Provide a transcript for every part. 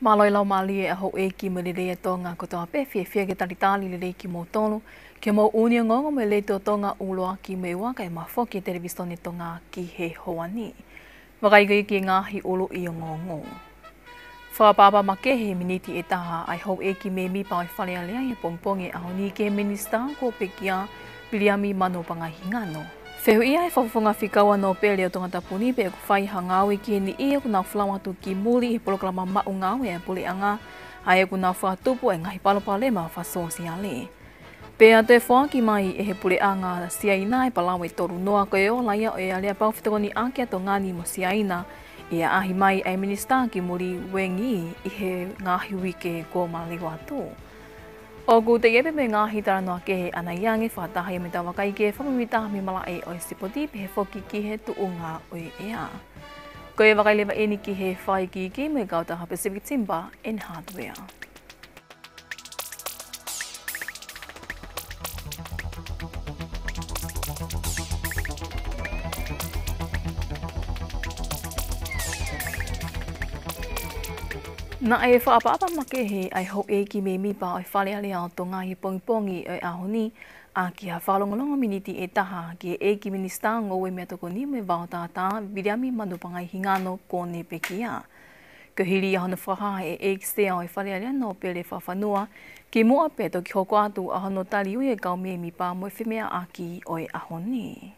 Maloi lau mali e aho e ki me lele e tonga ko toa pe fie ke talitali lele ki mo tonu, ke mo unia ngongo me le to tonga uloa ki me waka e mafo ki televisione tonga ki he hoani. Wakaigai ki ngahi ulu i o ngongo. Whakapapa make he miniti e taha ai hou e ki me mi pao e whale alea e pongpongi aho ni ke minista ko pekia Biliami Mano Pangahingano. Fehu ia e whawhunga whikaua no pele o tonga tapuni pe ku whai hangawi ki ni ia ku nau whlawatu ki muli i poloklama mau ngawe e puli anga ai ku nau whatupu e ngahi palopalema whasosiale. Pe a te whaa ki mai e he puli anga siaina e palawa i toru noa ko e o laia o e alea pau whitokoni ake ato ngani mo siaina e a ahi mai ai minista ki muli wengi i he ngahi wike ko maliwa atu. O ku te epe me ngahi tara noa ke he ana iange whataha i me tawa kai ke whamamitaha me mala e o e sipoti pe he whoki ki he tuunga o e ea. Ko e wakailewa eni ki he whai ki me kautaha Pacific Timber and Hardware. Na e whaapa make he ai ho e ki me mi pa ai whale alea o tonga i pongi e ahoni a ki ha whalongolongo miniti e taha ki e ki minista ngowe mea toko ni me wao tātā Biliami Mano Pangahingano kone pekia. Ko hiri ahona whaha e ki stea o e whale alea no pele whawhanua ki mua peto ki hoko atu ahono tali ui e kau me mi pa mo e whimea aki o e ahoni.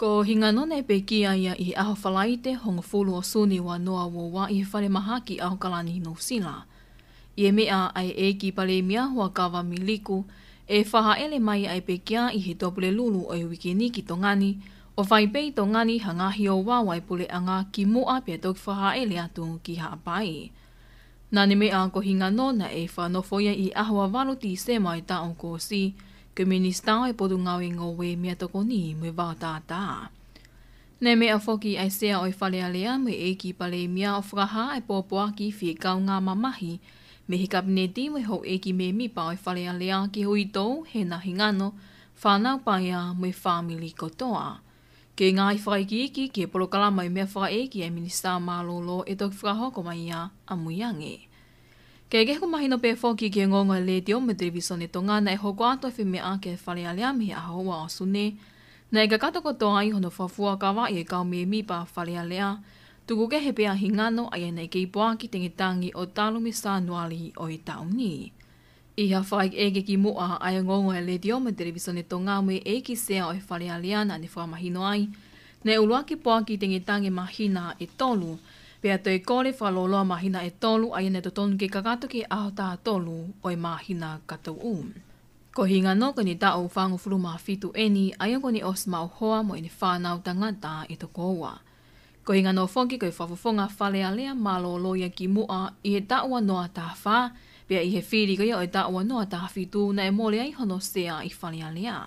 Ko hingano ne pe kia ia i aho whalaite hongo fulu o suni wa noa wo wa i whare maha ki aho kalani no sila. I mea ai e ki pale mia hua kawa miliku e whaha ele mai ai pe kia i he topule lulu o i wikini ki tongani o whaipei tongani hangahi o wawa i pule anga ki mua pe toki whaha ele atu ki haapai. Nane mea ko hingano na e whanofoia i aho walu ti se mai ta o ko si ke minista e podu ngawe ngowe mea toko ni me wao tātā. Ne mea whoki ai sea o i whale alea me e ki pale mea o whakaha e pōpoa ki whie kau ngā mamahi me he kabineti me ho e ki me mipa o i whale alea ki hui tau he na hingano whanau paia me whamili kotoa. Ke ngā i whaiki ki e polokalama i mea whakaeki e minista malolo e toki whakahoko mai ia a muiange. Kei kehu mahino pe whoki ki e ngongo e le teo me televisione tonga na e hoko ato e whimea ke whale alea me aho wa o sune, na e kakato kotoa i hono whafua kawa i e kau me mipa whale alea, tuku ke he pea hingano ai e nei kei poaki tengetangi o talumi sa nuali o i tauni. I ha whaik ege ki mua ai e ngongo e le teo me televisione tonga me e ki sea o e whale alea na ni whamahino ai, na e uluaki poaki tengetangi mahina e tolu, pea toi kore whaloloa mahina e tolu ai ene totonu ke kakato ki aho tā tolu o e mahina katou Ko hinga no ko ni tau whangu furu maa fitu eni ai ko ni os mau hoa mo ni whanau tangata i to koua. Ko hinga no whonki ko i whawhonga whale alea malolo ia ki mua i he taua noa tā wha, pea i he whiri ko ia o e taua noa tā fitu na e mole ai hono sea i whale alea.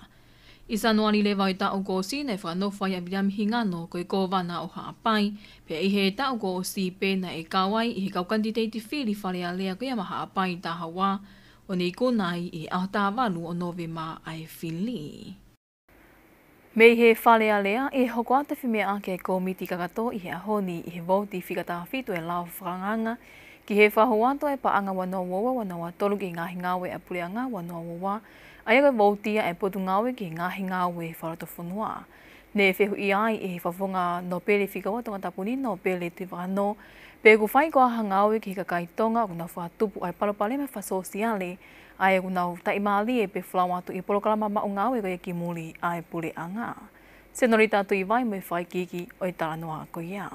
I sanuari lewa i tau ko si ne whanowhai a Biliami Hingano ko i kōwana o haapai, pia i he tau ko si pēna e kawai i he kaukantiteiti whiri whare a lea ko ia maha apai tā hawa, o ni kunai i aho tā walu o Novema ai whili. Me he whale a lea e hoko ata whimea ake ko miti kakato i he ahoni i he vauti whikata whitu e lau whanganga, ki he whahuato e paanga wanoa wowa wanoa tolu ki ngahi ngawe a puleanga wanoa wowa, ai ka vautia e potu ngawe ki ngahi ngawe wharatofunua. Ne whehu i ai e he whawhonga no pele whikaua tonga tapuni no pele te whano, pe ku whai koa hangawe ki kakai tonga kuna whatupu ai palopale me whasosiale, ai kuna taimali e pe whlawatu i polokalama mau ngawe ko e ki muli ai pule anga. Senorita tu i vai me whai kiki o i taranoa ko ia.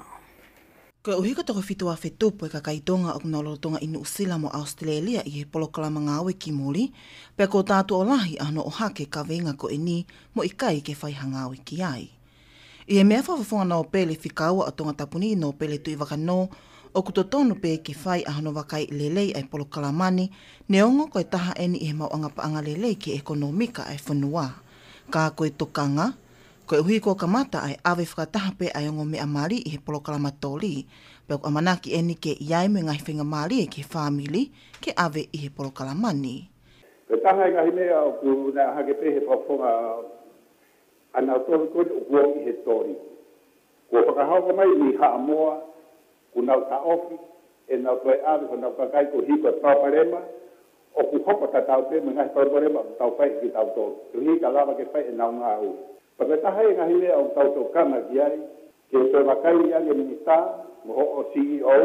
Ko uhika toko fitua whetupu e kakaitonga o kuna lolotonga inu usila mo Australia i he polokalama ngawe ki muli, pe ko tātu o lahi ano o hake ka venga ko ini mo i kai ke whai hangawe ki ai. I he mea whawhawhonga no pele whikaua o tonga tapuni no pele tui wakano, o kutotonu pe ke whai ahano wakai lelei ai polokalamani, ne ongo koe taha eni i he mauanga paanga lelei ki ekonomika ai whanua. Ka koe tokanga, ko uhi ko kamata ai awe whakataha pe ai ongo mea mari i he polokalama tōli, pe ko amanaki eni ke iai me ngai whenga mari e ke whamili ke awe i he polokalamani. Ko taha i ngahi mea o ku na hake pe he whawhonga ana tōli koe o kua i he tōli. Ko whakahauka mai ni haa moa, ku nau ta ofi, na koe ave ho na kai ko hi ko paparema o ku hopa tau pe mengai paparema tau pai ki tau to hi ka lava ke pai na nga u pa ta hai nga hile o tau to kama diai ke to vakai ya le minista mo o CEO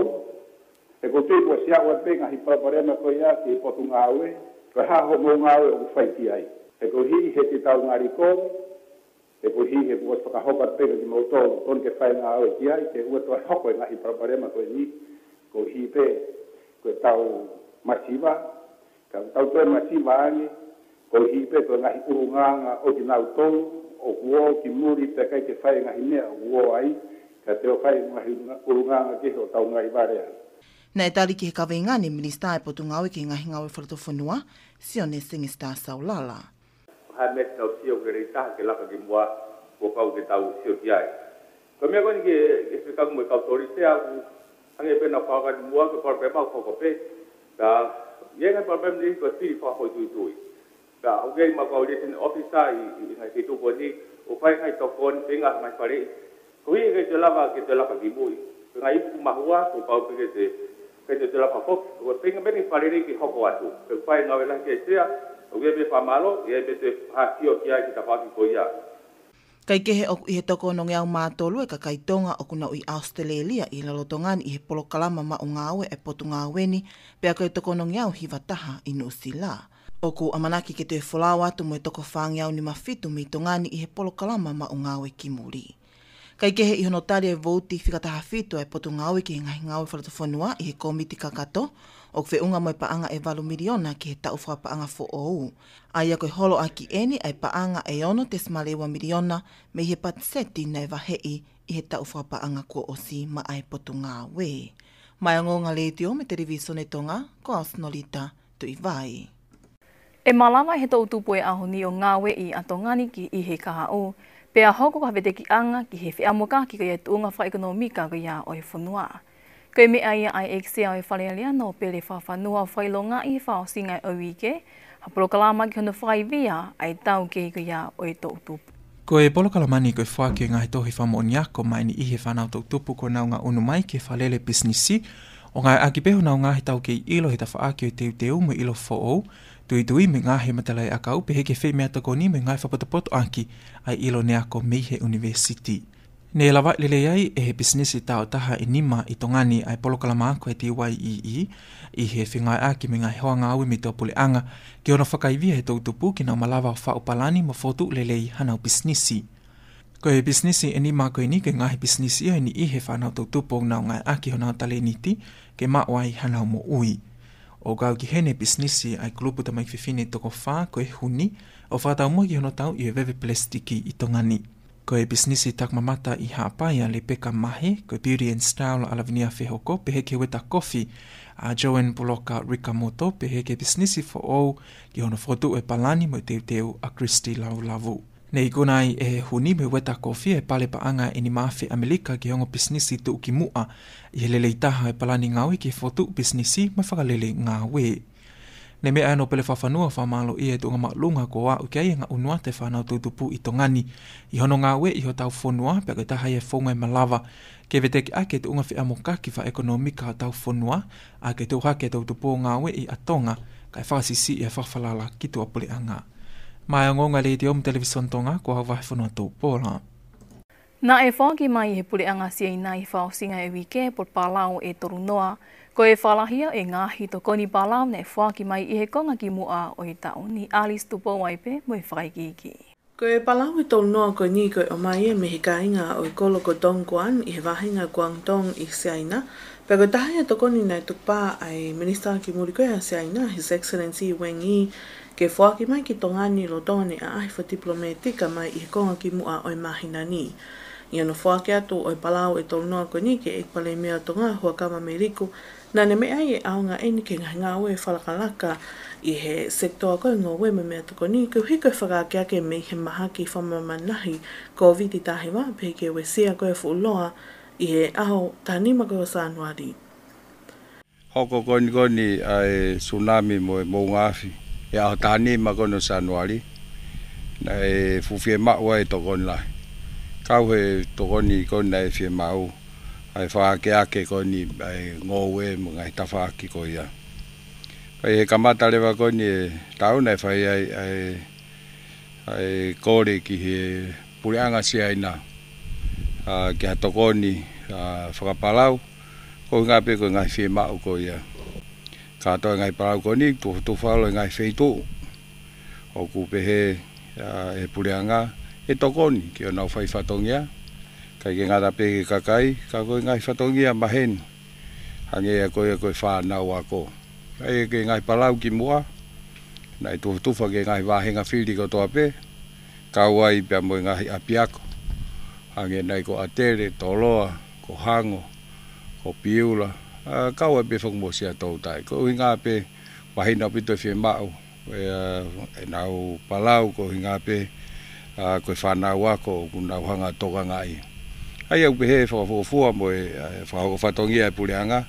e ko te ko sia wa pe nga hi paparema ko ya ki potunga u ko ha ho mo nga u fai ti ai e ko hi he ti tau ngari ko e ko hi he ko ka hopa pe ki mo to kon ke fai nga u ti ai ke u to hoko nga hi paparema ko ni ko hi pe ko tau masiva ka tau to masiva ani ko hi pe ko ngahi urunga o ki nau to o kuo ki muri te kai te fai ngahi ne o ai ka te o fai ngahi urunga ki ho tau ngai bare na etali ki he kawenga ni minista e Potungawe ki ngahi ngawe whalatofonua Sione Singista Saulala ha met no sio gerita ke la ki mua ko pau ke tau sio ki ai ko me ko ni ke se ka mo ka autorite a ange pe na pa ka mua ko por pe ma ko pe da yenga problem ni ko ti fa ho tu da o ge ma ko le tin officer i ngai ti tu ko ni o pai ngai to kon pinga mai pare ko i ke te lava ki mui ngai ku ma hua ko pa pe ke te lava ko pinga me ni pare ki ho ko atu ko pai ngai la ke sia o ge be fa malo e be te ha tio ki ai ki ta pa ki ko ia kai ke he oku i he toko no ngeau mātolu e ka kaitonga oku na ui Australia i lalotongan i he polokalama ma ungawe e Potungaweni pea kai toko no ngeau hiwataha i Nusila. Oku amanaki ke te wholawa atu mo e toko whangiau ni mawhitu mi tongani i he polokalama ma ungawe ki muri. Kai ke he i honotari e vouti whikataha whitu e Potungawe ki he ngahi ngawe whalatofonua i he komiti kakato o kwe unga mo e paanga e 8 miliona ki he tau whapaanga fo ou. Aia koe holo aki eni ai paanga e ono te smalewa miliona me he patseti na e wahei i he tau whapaanga kua osi ma ai Potungawe. Mai angonga leitio me televisione tonga ko Ausnolita tui vai. E malama he tau tupu e ahoni o ngawe i atongani ki i he kaha o, pea hoko ka vete ki anga ki he whiamoka ki kaya tuunga wha ekonomika kaya o e whanua. Koe me aia ai eksia o e whalealia no pele whawhanua whailonga i whaosinga o wike, ha polokalama ki hono whaivia ai tau ke kaya o e tau tupu. Ko e polokalamani koe whaake ngā he tohi whamoniako mai ni i he whanau tau tupu ko nau ngā unu mai ke whalele businessi, o ngā aki peho nau ngā he tau ke ilo he ta whaake o teu mo ilo fo'ou, tui me ngā he matalai akau pe heke whi mea tako ni me ngā whapotopoto aki ai ilo neako mei he university. Ne lawa lele ai e he businessi tau taha i nima i tongani ai polokalama ko e TYEE i he whingai aki me ngā he hoa ngā aui me tō pule anga ki ona whakaivia he tautupu ki nau malawa o whaupalani ma fotu lele i hanau businessi. Ko e businessi e nima ko e ni ke ngā he businessi ai ni i he whanau tautupu nau ngai aki honau tale niti ke mawai hanau mo ui. O gau ki hene businessi ai klupu tamai whiwhine toko whā ko e huni o whātau mua ki hono tau i e vewe plastiki i tongani. Ko e businessi takmamata i haapaia le peka mahe ko e Beauty and Style alavinia whehoko pe heke weta coffee a Joanne Puloka Rikamoto pe heke businessi for all ki hono fotu e palani mo teu a Christy Laulavu. Nei kunai e huni me weta kofi e pale paanga e ni mawhi Amerika ki hongo businessi tu ki mua i he lele itaha e palani ngawi ki fotu businessi ma whakalele ngawe. Ne mea no pele whawhanua whamalo i e tunga maklunga ko wa ukei ngā unua te whanau tutupu i tongani i hono ngawe i ho tau whonua pe koe taha e whonga i malawa ke vete ki ake tunga whi amoka ki wha ekonomika tau whonua a ke tuha ke tau tupu ngawe i atonga kai whakasisi i a whawhalala ki tua pule anga. Mai angonga le te om television tonga ko hau wahi whanua tau pōla. Na e whaki mai he pule anga sia i nai whaosinga e wike por palau e toru noa, ko e whalahia e ngāhi to koni palau na e whaki mai i he konga ki mua o i tau ni Alice tupo waipe mo e whaikiki. Ko e palau e toru noa ko ni ko o mai e me he kainga o i kolo ko Dongguan i he wahinga Guangdong i Siaina, pe ko taha e to koni na e tukpa ai Minister ki muri koe a Siaina, His Excellency Wang Yi, ke whaki mai ki tongani lo tone a ahi for diplomatika mai i he konga ki mua o i mahina ni. I ano whake atu o i palau e tolu noa ko ni ke e pale mea tonga hua kama meriku na ne mea i e aonga eni ke ngā ue whalakalaka i he sektoa koe ngō ue me mea toko ni ke hiko e whakakea ke mei he maha ki whamamanahi ko viti tahi wa pe ke ue sia koe fuloa i he aho tanima koe o Sanuari. Hoko koni ai tsunami mo e ngāwhi e aho tanima koe o Sanuari na e fuwhie maua e toko ni lai. Kau he tokoni kona e whia mau. ai whaake ko ni ai ngowe mga tawhaaki ko ia. Pai he kamata lewa ko ni tau nei whai ai kore ki he pureanga siaina ki hatoko ni whakapalau ko ngā pe ko ngai whi mau ko ia. Katoa ngai palau ko ni tu whalo ngai wheitu o ku pehe e pureanga e tokoni ki o nau whai whatongia. Kai ke ngata pe kakai, ka koe ngai whatongia mahen. Hange a koe whanau ako. Kai ke ngai palau ki mua, nai tufa ke ngai wahenga whiri ko toa pe, kauai pia mo ngai apiako. Hange nai ko atere, toloa, ko hango, ko piula, kauai pe whakmosia tau tai. Ko hinga pe wahina pito whi mau, e nau palau ko hinga pe, koe whanau ako, ku nau hanga toka ngai. Ai au pehe whakafua mo e whakafatongia e pureanga.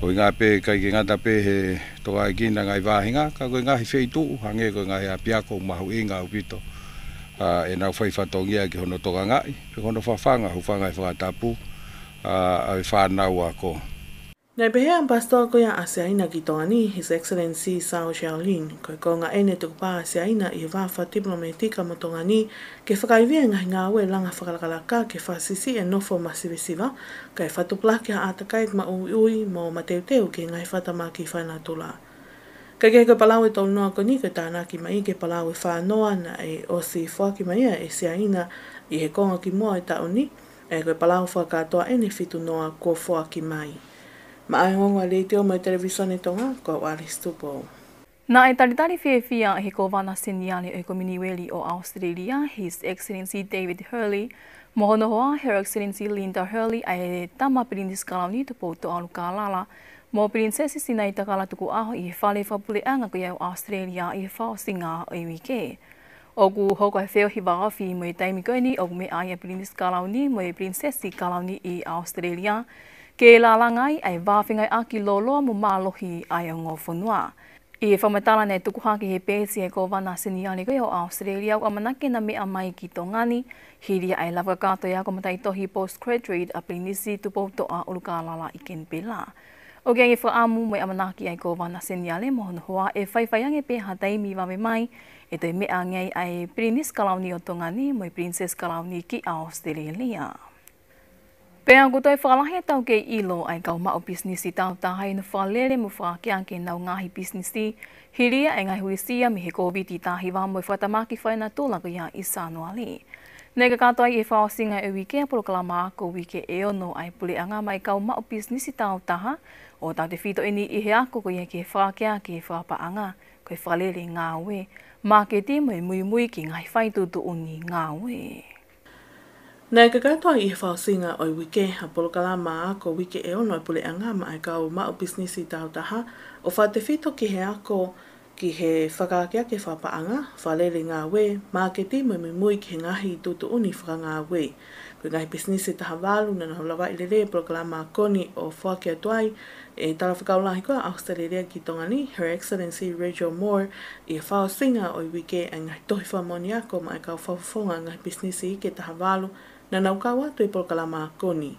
Ko ngā pe kai ki ngata pe he toka e kina ngai wāhinga. Ka koe ngahi wheitu, hange koe ngahi apiako mahu i ngā upito. E nau whaifatongia ki hono toka ngai. Pe hono whawhanga, huwhanga e whakatapu. Ai whanau ako. Nei pehe ambassador ko ya Asiaina ki tongani, His Excellency Sao Xiaolin, ko nga ene tukpa Asiaina i wafa diplomatika mo tongani, ke whakaivia ngawe langa whakalakalaka ke whasisi e nofo masivisiva, kai whatupla ke haatakai ma ui mo mateuteu ke ngai whatamaki whanatula. Kai ke palau e tolu noa ko ni ke tāna ki mai ke palau e whanoa na e osi whaki mai e Asiaina i he konga ki mua e tauni, e koe palau whakatoa ene fitu noa ko whaki mai. Maaionga le te o mai televisione tonga ko Alice Tupo. Na e taritari whiawhia he ko wana seniale o Commonwealth o Australia, His Excellency David Hurley, mohono hoa Her Excellency Linda Hurley ai tama Princess Kalauni tupo to alu kalala, mo princesi sinai takala tuku aho i whale whapuleanga ko iau Australia i whaosinga o iwike. O ku hoko e wheo hi wawhi mo e taimi koe ni o me aia Princess Kalauni mo e princesi Kalauni i Australia, ke lalangai ai wāwhingai aki lolo mo mālohi ai o ngō whanua. I e whamatala nei tukuhaki he pēsi e ko wana seniale koe o Australia o amanake na mea mai ki tongani, hiria ai lawaka kato ia ko matai tohi postgraduate a prinisi tupo toa ulukalala i kenpela. O kia nge whaamu mai amanaki ai ko wana seniale mohono hoa e whaiwhaiange pēha taimi wawe mai, e toi mea ngai ai Princess Kalauni o tongani mo Princess Kalauni ki Australia. Pea ko toi whalahe tau ke ilo ai kau mao bisnisi tau tahai no whalele mo whakeang ke nau ngahi bisnisi, hiria e ngai huisia mi he COVID i tahi wā mo whatamaki whaina tūla ko ia i Sanuali. Nega katoa i e whaosinga e wike a polokalama ako wike e ono ai puleanga mai kau mao bisnisi tau taha, o tau te whito ini i he ako ko ia ke whakea ke whapaanga, ko e whalele ngāwe, mā ke ti mo e mui ki ngai whaitutu uni ngāwe. Nei ka katoa i he whaosinga o i wike a polokalama ako wike e ono e puleanga ma ai kau mao bisnisi tau taha, o whate whito ki he ako ki he whakakea ke whapaanga, whalele ngā we, māketi mo me mui ki he ngahi tutu uni whaka ngā we. Koe ngahi bisnisi taha walu na naulawa i lere polokalama koni o whakea tuai, e tala whakaulahi koa Australia ki tongani, Her Excellency Rachel Moore, i he whaosinga o i wike a ngahi tohi whamoni ako ma ai kau whawhonga ngahi bisnisi i ke taha walu, na naukau atu i polokalama koni.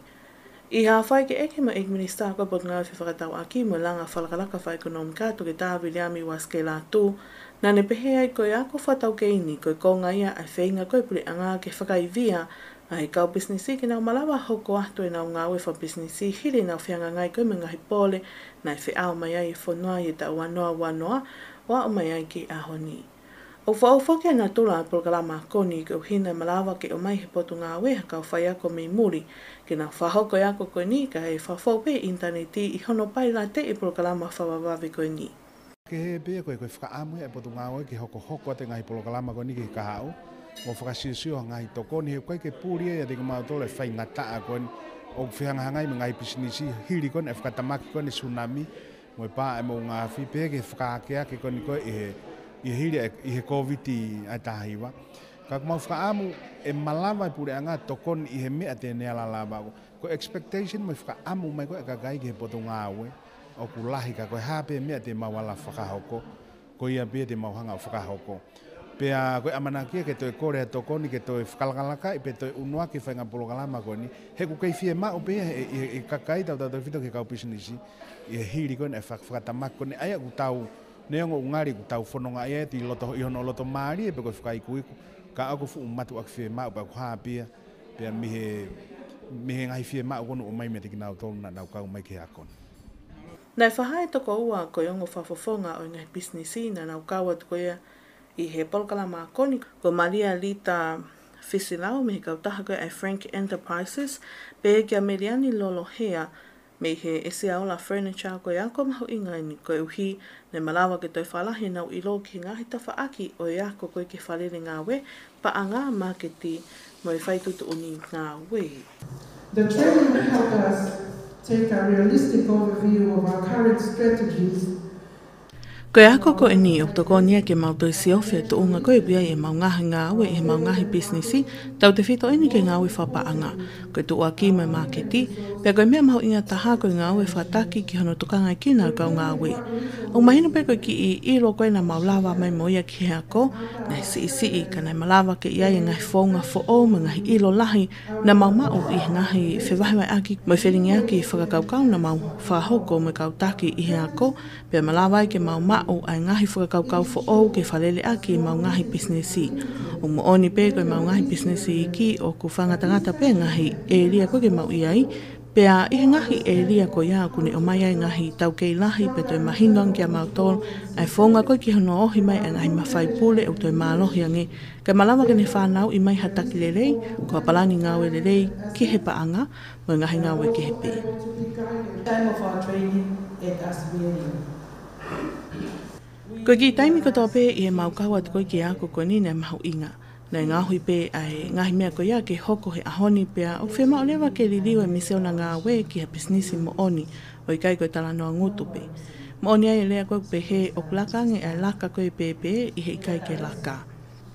I hawhai ke eke ma ek minister ko pot ngā whakatau aki mo langa whalakalaka wha ekonomika to ke tā Williami waske la tū, na ne pehe ai koe ako whatau ke ini koe konga ia ai whainga koe pule anga ke whakaivia ai kau bisnesi ke nau malawa hoko atu e nau ngā wefa bisnesi hiri nau whianga ngai koe me ngahi pole na i whiau mai ai e whanua i ta wanoa wa o mai ai ke ahoni. O whaofoke na tula polokalama koni ke uhina malawa ke o mai he potu ngā weha kau whai ako me muri, ke na whahoko ako koe ni ka he whawhaupe interneti i hono pai la te i polokalama whawawawe koe ni. Ke he pia koe whakaamu e potu ngā weha ke hoko te ngai polokalama koe ni ke kahau, o whakasiusio ngai tokoni he koe ke pūria ia te kumau tole whai ngataa koe o whihangahangai me ngai pisinisi hiri koe e whakatamaki koe ni tsunami, mo e pā e mo ngā whi pia ke whakaakea ke koe ni koe i hiri i he COVID ai tahiwa. Ka kumau whakaamu e malawa i pure anga tokon i he mea te nea lalaba. Ko expectation mo whakaamu mai koe kakai ki he poto ngāwe o ku lahi ka koe hape mea te mawala whakahoko, ko ia pia te mauhanga o whakahoko. Pea koe amanakia ke toi kore tokoni ke toi whakalakalaka i pe toi unua ki whainga polokalama koni. He ku kei fie mau pea e kakai tau whito ke kau pisinisi i he hiri koni e whakatamak koni. Aia ku tau neongo ungari ku tau whanonga e ti loto ihono loto maari e pe koe whakaikuiku. Ka aku fu umatu ak fie mau pa ku haa pia. Pea mihe ngai fie mau kono o mai me te kinau tolu na nau kau mai ke hakon. Nai whahai toko ua ko yongo whafofonga o ngai businessi na nau kaua toko ia i he polokalama koni ko Maria Lita Fisilau me kau taha koe ai Frank Enterprises pe kia meriani lolo hea me he ese aola furniture koe ako mahu inga ni koe uhi ne malawa ke toi whalahi nau ilo ki ngahi tawhaaki o iako koe ke whalere ngā we pa a ngā marketi mo i whaitutu uni ngā we. The training will help us take a realistic overview of our current strategies. Koe ako ko ni o toko nia ke mautoi si ofe to unga koe bia e maungahi ngā awe e maungahi businessi tau te whito ini ke ngā awe whapaanga. Koe tu aki mai marketi, pia koe mea mahu inga taha koe ngā awe whataki ki hono tukanga ki nā kau ngā awe. O mahina pe koe ki i iro koe na maulawa mai moia ki hea ko, nei si ka nei malawa ke ia e ngahi whaunga fo o ma ngahi ilo lahi na maumau i ngahi whewahiwai aki mai wheringi aki whakakaukau na mau whahoko me kautaki i hea ko, pia malawa ke maumau o ai ngahi whakakaukau fo o ke whalele aki i mau ngahi businessi. O mo oni pe koe mau ngahi businessi ki o ku whangatangata pe ngahi e ria koe ke mau iai, pea i ngahi e ria koe ia kune o mai ai ngahi tau kei lahi pe toi mahinong kia mau tol, ai whonga koe ki hono ohi mai ai ngahi mawhai pule o toi mālohi ange, kai malawa ke ne whanau i mai hataki lerei, kua palani ngawe lerei ki he paanga, mo ngahi ngawe ki he pe. Time of our training at Asbury. Koe ki taimi ko tō pe i he maukaua te koe ki ako koe ni nei mahu inga. Nei ngā hui pe ai ngahi mea koe ia ke hoko he ahoni pea o whema o lewa ke ririu e miseo na ngā we ki he businessi mo oni o i kai koe tala noa ngutu pe. Mo oni ai lea koe pe he o plakange ai laka koe pe i he i kai ke laka.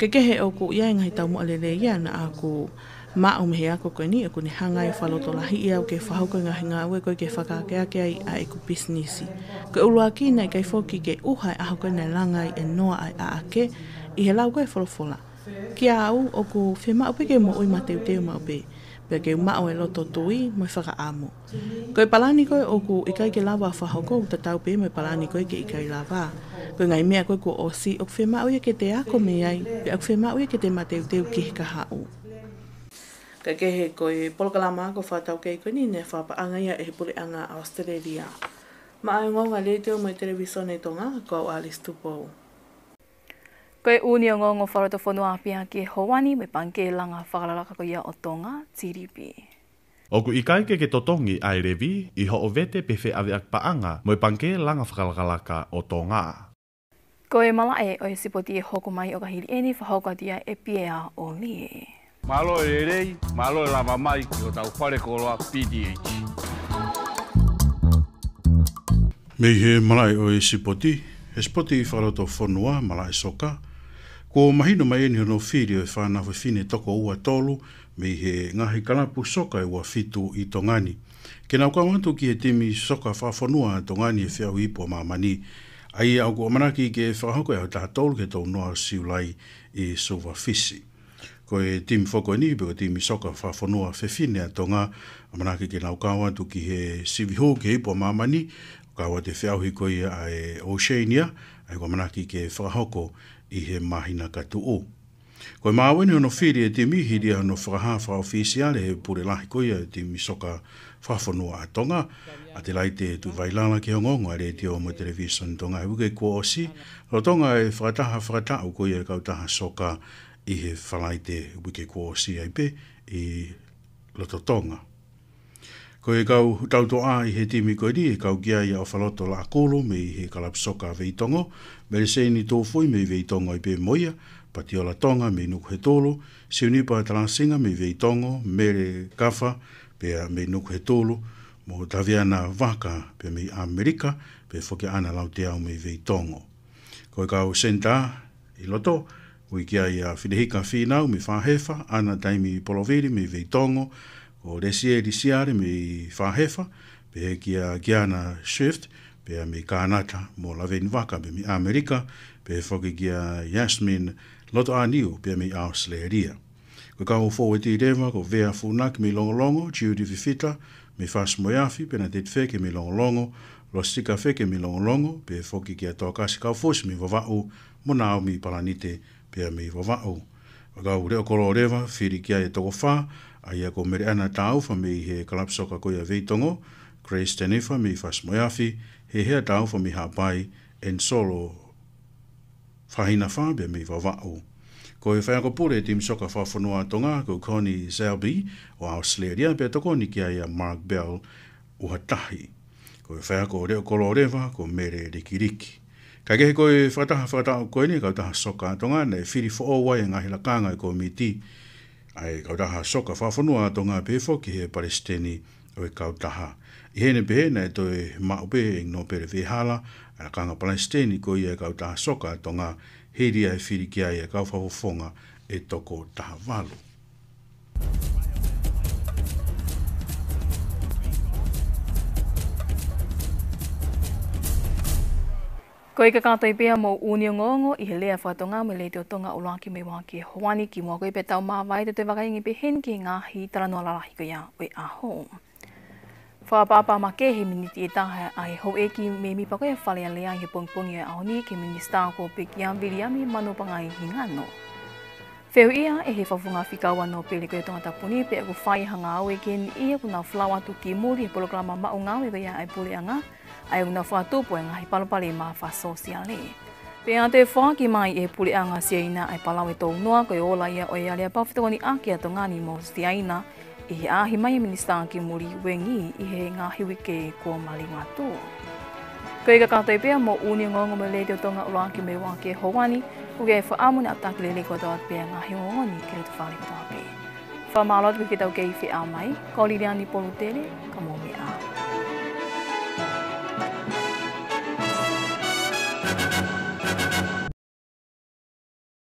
Ke kehe o ku ia ngahi tau mo alele ia na aku mao me he ako koe ni e kune hanga i whaloto lahi ia o ke whahoko ngahi ngā ue koe ke whakakeake ai a eku businessi. Koe ulua ki nei kai whoki ke uhai aho koe nei langai e noa ai a ake i he lau koe wholofola. Kia au o ku whema upe ke mo ui mateu teo maupe, pia ke umao e loto tui mo i whaka amo. Koe palani koe o ku ikai ke lawa whahoko u tatau pe mo i palani koe ke ikai lawa. Koe ngai mea koe ku osi o ku whema ui ke te ako me ai, pia o ku whema ui ke te mateu teo ki he kahau. Ka kehe koe polokalama ko whatau kei koe ni ne whapaanga ia e he pule anga Australia. Ma ai ngonga le teo mo i televisione tonga ko au Alice Tupou. Koe uni o ngongo wharoto whanua apia ki Hawani me panke langa whakalalaka ko ia o tonga GDP. Oku ikai ke totongi ai revi i ho o vete pe whi awe ak paanga mo i panke langa whakalakalaka o tonga. Koe malae o i sipoti e hoko mai o ka hiri eni whahokatia e piea o lie. Malo e rei, malo e lava mai ki o tau whare koloa PDH. Mei he malai o e sipoti, he spoti i wharoto whanua, malai soka. Ko mahino mai eni hono whiri o e whanau whine toko ua tolu, mei he ngahi kanapu soka e ua fitu i tongani. Ke nau kawantu ki he timi soka whawhanua tongani e whiau ipo mamani. Ai au ko manaki ke whahoko e ho taha tolu ke tau noa siulai i suwa fisi. Ko e timi whoko ni, pe ko timi soka whawhanua whine a tonga, manaki ke nau kawantu ki he siviho ke ipo mamani, kawa te whiauhi koe a e Oceania, ai ko manaki ke whahoko i he mahina katu o. Koe maawene ono whiri e timi hiri ano whakahafa ofisiale he pure lahi koe e timi soka whawhanua a tonga, a te laite tu vailala ki hongongo a re te o mo television tonga e uke kua osi, o tonga e whakataha koe e kautaha soka i he whalaite uke kua osi ai pe i loto tonga. Ko e kau tautoa i he timi koe ni, e kau kia i au whaloto la kolo me i he kalapsoka veitongo, me le seini tōwhoi me i veitongo i pe moia, pati o la tonga me nuku he tolo, si unipa talansinga me i veitongo, me le kafa, pe me nuku he tolo, mo taviana waka pe me i Amerika, pe whoke ana lau te au me i veitongo. Ko e kau senta i loto, ko i kia i a whidehika whinau me whahefa, ana taimi i poloviri me i veitongo, o resieri siare me i whahefa, pe kia Giana Swift, pe mi Kanata mo la ven waka pe mi Amerika pe foki kia Yasmin loto aniu pe mi Australia. Ko ka fo ti reva ko vea funak mi longolongo Judy Fifita mi fas moyafi pe na dit feke mi longolongo lo sika feke mi longolongo pe foki kia toka ska fos mi vavau mo na mi palanite pe mi vavau. Ka ure ko reva firi kia e toko fa ai ko mere ana tau fa mi he kalapsoka ko ya veitongo Grace Tenefa mi fas moyafi he hea tau fa mi hapai en solo fahina fa be mi vavau. Ko e whaia ko pure tim soka whawhanua tonga ko Connie Selby o Australia pe toko ni kia ia Mark Bell uhatahi. Ko e whaia ko reo kolo rewa ko mere rikiriki. Ka kehe ko e whataha koe ni kau taha soka tonga ne whiri fo wai ngahi lakanga i ko miti. Ai kau taha soka whawhanua tonga pe foki he Palestini o e kau taha. I hene pe hena e toi maupe e no pere vehala a lakanga Palestini ko i e kau taha soka tonga heri ai whiri kia ia kau whawfonga e toko taha walu. Ko ika kātoi pia mo uni ngongo I he lea whatonga me le te o tonga ulangi me waki hoani ki mua koe pe tau mawai te te wakaingi pe hen ki ngahi taranoa lalahi ko ia oi aho. Whaapapa ma ke he miniti e taha ai hou e ki me mi pakoe whale a lea he pongpongi e ahoni ki minista ko pe ki a Viliami mano pangai hingano. Wheu ia e he whawhunga whikaua no pele koe tonga tapuni pe aku whai hanga au e ken ia kuna flawa tu ki muri he poloklama mao ngau e ko ia ai pule anga ai una whatupo e ngahi palopale ma wha sosiale. Pe a te whaki mai e pule anga siaina ai palawe tau noa koe ola ia o e alea pawhitokoni aki a tongani mo stiaina I he ahi mai minista ki muri wengi I he ngā hiwike ko mali ngatu. Ko ika kātoi pia mo uni ngongo me le te o tonga ulangi me wake howani uke e whaamune aptaki lele ko toa pia ngā hiongoni ke le tu whale ko toa pe. Whamalot ki tau kei whi a mai, ko liriani polu tele, ka mo me a.